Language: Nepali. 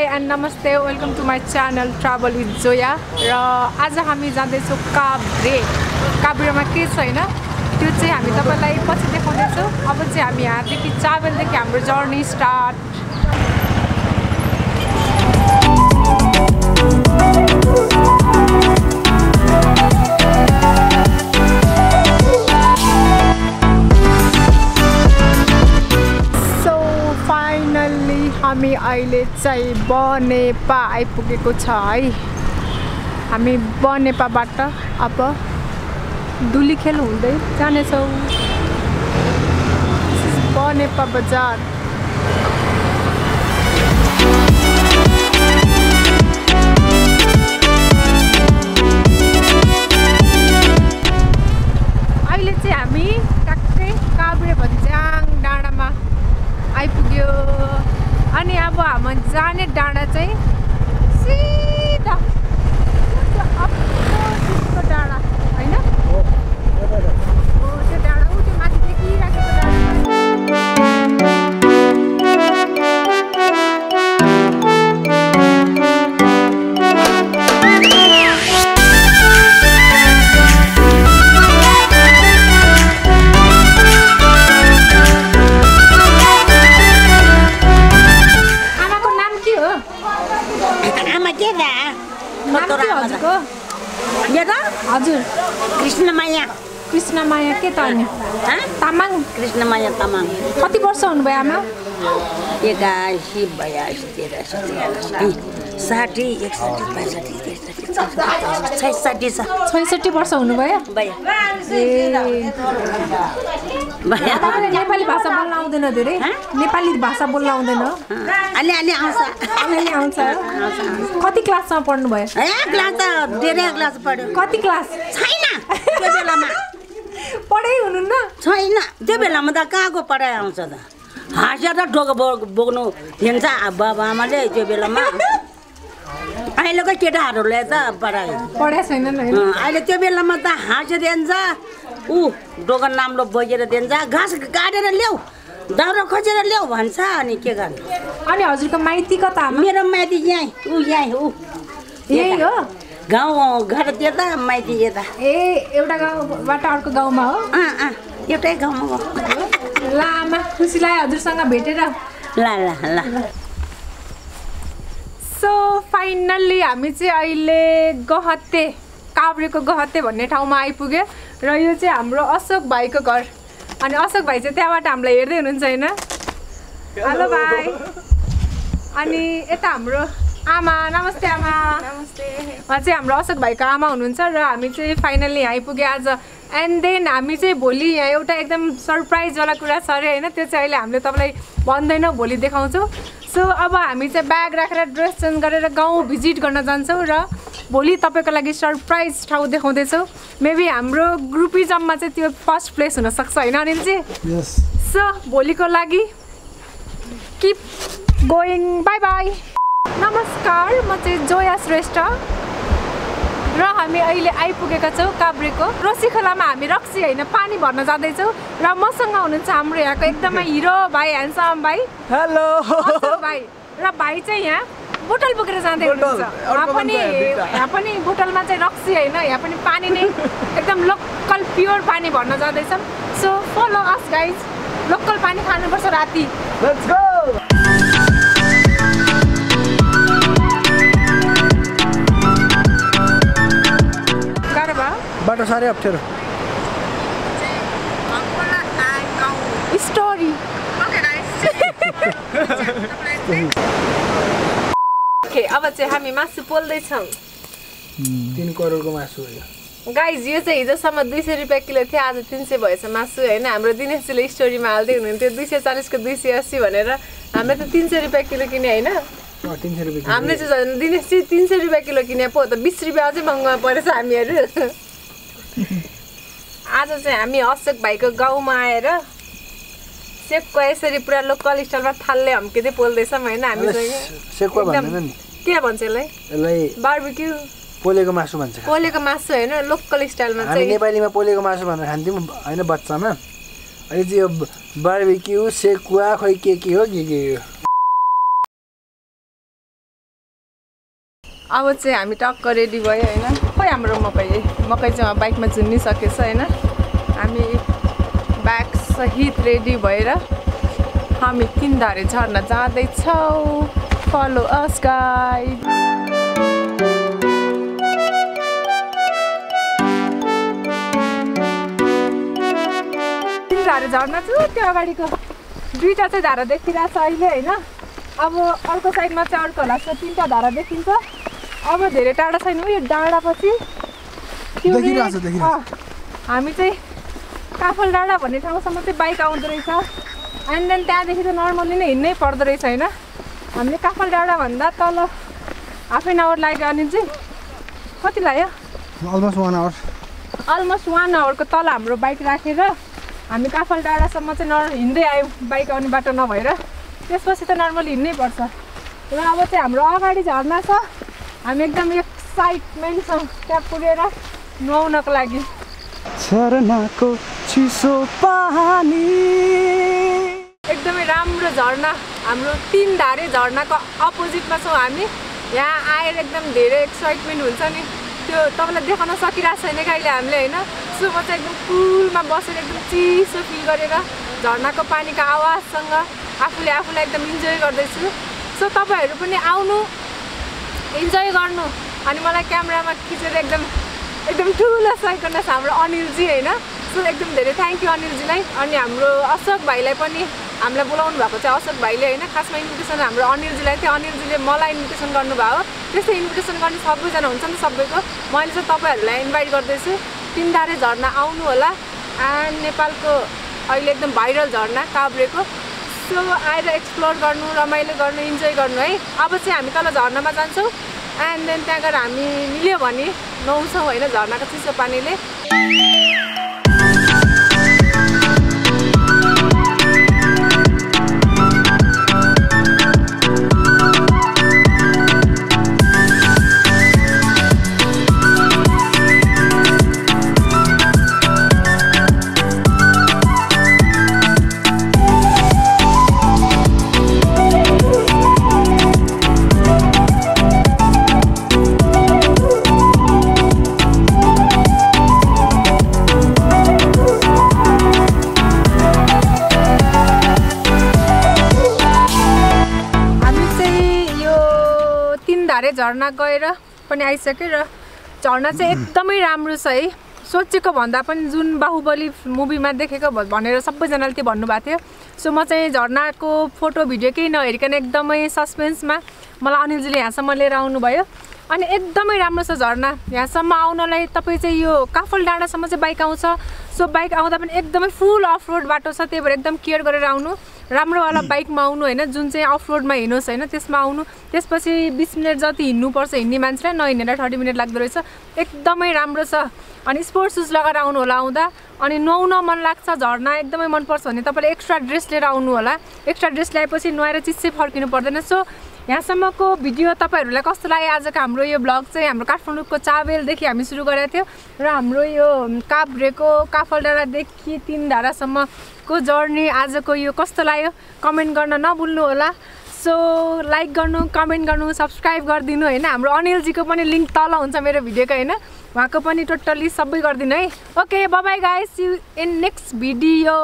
हाई एन्ड नमस्ते, welcome to my channel travel with Zoya. र आज हामी जाँदैछौँ काभ्रेमा के छैन त्यो चाहिँ हामी तपाईँलाई पछि देखाउँदैछौँ। अब चाहिँ हामी यहाँदेखि 4 बजेदेखि हाम्रो जर्नी स्टार्ट। हामी अहिले चाहिँ बनेपा आइपुगेको छ है। हामी बनेपाबाट अब धुलीखेल हुँदै जानेछौँ। बनेपा बजार। अहिले चाहिँ हामी टक्कै काभ्रे भन्ज्याङ डाँडामा आइपुग्यो। अनि अब हामी जाने डाँडा चाहिँ सिधा अपोजिटको डाँडा होइन, त्यो डाँडा त्यो माथि देखिराखेको हजुर कृष्णमाया के त अनि तामाङ कृष्णमाया तामाङ। कति वर्ष हुनुभयो आमा? 81 82 60 61 66 वर्ष हुनुभयो। तपाईँले नेपाली भाषा बोल्न आउँदैन? धेरै नेपाली भाषा बोल्न आउँदैन? अलि आउँछ। कति क्लासमा पढ्नुभयो? क्लास त धेरै क्लास पढ्यो। कति क्लास? छैन त्यो बेलामा पढाइ हुनुहुन्न? छैन त्यो बेलामा त कहाँको पढाइ आउँछ त। हाँसेर ढोका बोक्नु दिन्छ बाबा आमाले त्यो बेलामा। अहिलेको केटाहरूले त पढाइ छैन। अहिले त्यो बेलामा त हाँसेर दिन्छ, ऊ ढोका नाम्लो बोकेर दिन्छ, घाँस काटेर ल्याऊ दाउरा खोजेर ल्याऊ भन्छ। अनि के गर्नु? अनि हजुरको माइती कता? मेरो माइती यहीँ ऊ यही हो गाउँ घर त्यता माइती यता। एउटा गाउँबाट अर्को गाउँमा हो? एउटै गाउँमा हो। ल आमा खुसी लाग्यो हजुरसँग भेटेर। ल सो फाइनल्ली हामी चाहिँ अहिले गहते, काभ्रेको गहते भन्ने ठाउँमा आइपुग्यो। र यो चाहिँ हाम्रो अशोक भाइको घर। अनि अशोक भाइ चाहिँ त्यहाँबाट हामीलाई हेर्दै हुनुहुन्छ होइन? हेलो भाइ। अनि यता हाम्रो आमा। नमस्ते आमा। नमस्ते। उहाँ चाहिँ हाम्रो अशोक भाइको आमा हुनुहुन्छ। र हामी चाहिँ फाइनल्ली आइपुग्यो आज। एन्ड देन हामी चाहिँ भोलि यहाँ एउटा एकदम सरप्राइजवाला कुरा छ अरे होइन, त्यो चाहिँ अहिले हामीले तपाईँलाई भन्दैनौँ, भोलि देखाउँछौँ। सो अब हामी चाहिँ ब्याग राखेर ड्रेस चेन्ज गरेर गाउँ भिजिट गर्न जान्छौँ र भोलि तपाईँको लागि सरप्राइज ठाउँ देखाउँदैछौँ। मेबी हाम्रो ग्रुपिजममा चाहिँ त्यो फर्स्ट प्लेस हुनसक्छ होइन अनिल चाहिँ? सो भोलिको लागि किप गोइङ। By by. नमस्कार, म चाहिँ जोया श्रेष्ठ र हामी अहिले आइपुगेका छौँ काभ्रेको रोसी खोलामा। हामी रक्सी होइन पानी भर्न जाँदैछौँ र मसँग हुनुहुन्छ हाम्रो यहाँको एकदमै हिरो भाइ, ह्यान्डसम भाइ। हेलो भाइ। र भाइ चाहिँ यहाँ बोतल बोकेर जाँदै हुनुहुन्छ। यहाँ पनि बोतलमा चाहिँ रक्सी होइन, यहाँ पनि पानी नै एकदम लोकल प्योर पानी भर्न जाँदैछौँ। So follow us guys, local पानी खानुपर्छ राति। Let's go. बाटो साह्रै अप्ठ्यारो। स्टोरी अब चाहिँ हामी मासु पोल्दैछौँ। 3 करोडको मासु हो गाइज। यो चाहिँ हिजोसम्म 200 रुपियाँ किलो थियो, आज 300 भएछ मासु होइन। हाम्रो दिनेशजीले स्टोरीमा हाल्दै हुनुहुन्थ्यो 240 को 280 भनेर। हामीले त 300 रुपियाँ किलो किने होइन? 300 रुपियाँ। हामीले चाहिँ दिनेशजी 300 रुपियाँ किलो किने पो त 20 रुपियाँ अझै महँगो परेछ हामीहरू। आज चाहिँ हामी अशोक भाइको गाउँमा आएर सेकको यसरी पुरा लोकल स्टाइलमा थाल्ले हम्किँदै पोल्दैछौँ होइन। हामी सेकको भन्दैन नि, के भन्छ यसलाई? बार्बिक्यू। पोलेको मासु भन्छ। पोलेको मासु होइन, लोकल स्टाइलमा चाहिँ। हामी नेपालीमा पोलेको मासु भनेर खान्थ्यौँ होइन बच्चामा। अहिले चाहिँ यो बार्बिक्यू सेकुवा खोइ के हो। अब चाहिँ हामी टक्क रेडी भयो हैन खोइ हाम्रो मकै चाहिँ बाइकमा झुन्निसकेछ हैन हामी ब्याग सहित रेडी भएर हामी तीनधारे झरना जाँदैछौँ फलो अस गाइज तीनधारे झरना चाहिँ त्यो अगाडिको दुईटा चाहिँ धारा देखिरहेछ अहिले हैन अब अर्को साइडमा चाहिँ अर्को लाग्छ तीनटा धारा देखिन्छ अब धेरै टाढा छैन यो डाँडापछि हामी चाहिँ काफल डाँडा भन्ने ठाउँसम्म चाहिँ बाइक आउँदो रहेछ एन्ड देन त्यहाँदेखि त नर्मली नै हिँड्नै पर्दो रहेछ होइन हामीले काफल डाँडा भन्दा तल हाफ एन आवर लाग्यो अनि चाहिँ कति लाग्यो अलमोस्ट 1 आवरको तल हाम्रो बाइक राखेर हामी काफल डाँडासम्म चाहिँ हिँड्दै आयौँ बाइक आउने बाटो नभएर त्यसपछि त नर्मली हिँड्नै पर्छ र अब चाहिँ हाम्रो अगाडि झर्ना छ हामी एकदम एक्साइटमेन्ट छौँ त्यहाँ पुगेर नुहाउनको लागि झरनाको चिसो पानी एकदमै राम्रो झरना हाम्रो तीनधारे झरनाको अपोजिटमा छौँ हामी यहाँ आएर एकदम धेरै एक्साइटमेन्ट हुन्छ नि त्यो तपाईँलाई देखाउन सकिरहेको छैन कहिले हामीले होइन सो म चाहिँ एकदम कुलमा बसेर एकदम चिसो फिल गरेर झरनाको पानीको आवाजसँग आफूलाई एकदम इन्जोय गर्दैछु सो तपाईँहरू पनि आउनु इन्जोय गर्नु अनि मलाई क्यामेरामा खिचेर एकदम ठुलो सहयोग छ हाम्रो अनिलजी होइन सो एकदम धेरै थ्याङ्क यू अनिलजीलाई अनि हाम्रो अशोक भाइलाई पनि हामीलाई बोलाउनु भएको चाहिँ अशोक भाइले होइन खासमा इन्भिटेसन हाम्रो अनिलजीलाई थियो अनिलजीले मलाई इन्भिटेसन गर्नुभयो त्यस्तै इन्भिटेसन गर्ने सबैजना हुन्छ नि सबैको मैले चाहिँ तपाईँहरूलाई इन्भाइट गर्दैछु तीनधारे झरना आउनु होला एन्ड नेपालको अहिले एकदम भाइरल झरना काभ्रेको सो आएर एक्सप्लोर गर्नु रमाइलो गर्नु इन्जोय गर्नु है अब चाहिँ हामी तल झरनामा जान्छौँ एन्ड देन त्यहाँ गएर हामी मिल्यो भने नुहाउँछौँ होइन झरनाको चिसो पानीले झरना गएर पनि आइसक्यो र झरना चाहिँ एकदमै राम्रो छ है सोचेको भन्दा पनि जुन बाहुबली मुभीमा देखेको भनेर सबैजनाले त्यो भन्नुभएको थियो सो म चाहिँ झरनाको फोटो भिडियो केही नहेरिकन एकदमै सस्पेन्समा मलाई अनिलजीले यहाँसम्म लिएर आउनुभयो अनि एकदमै राम्रो छ झरना यहाँसम्म आउनलाई तपाईँ चाहिँ यो काफल डाँडासम्म चाहिँ बाइक आउँछ सो बाइक आउँदा पनि एकदमै फुल अफ रोड बाटो छ त्यही भएर एकदम केयर गरेर आउनु राम्रोवाला बाइकमा आउनु होइन जुन चाहिँ अफ रोडमा हिँड्नुहोस् होइन त्यसमा आउनु त्यसपछि 20 मिनट जति हिँड्नुपर्छ हिँड्ने मान्छेलाई नहिँडेर 30 मिनट लाग्दो रहेछ एकदमै राम्रो छ अनि स्पोर्ट्स सुज लगाएर आउनु होला आउँदा अनि नुहाउन मन लाग्छ झरना एकदमै मनपर्छ भने तपाईँले एक्स्ट्रा ड्रेस लिएर आउनु होला एक्स्ट्रा ड्रेस ल्याएपछि नुहाएर चिसै फर्किनु पर्दैन सो यहाँसम्मको भिडियो तपाईँहरूलाई कस्तो लाग्यो आजको हाम्रो यो ब्लग चाहिँ हाम्रो काठमाडौँको चाबेलदेखि हामी सुरु गरेको थियो र हाम्रो यो काभ्रेको काफल डाँडादेखि तीनधारासम्मको जर्नी आजको यो कस्तो लाग्यो कमेन्ट गर्न नभुल्नु होला सो लाइक गर्नु कमेन्ट गर्नु सब्सक्राइब गरिदिनु होइन हाम्रो अनिलजीको पनि लिङ्क तल हुन्छ मेरो भिडियोको होइन उहाँको पनि टोटल्ली सबै गरिदिनु है okay bye bye guys see you in next video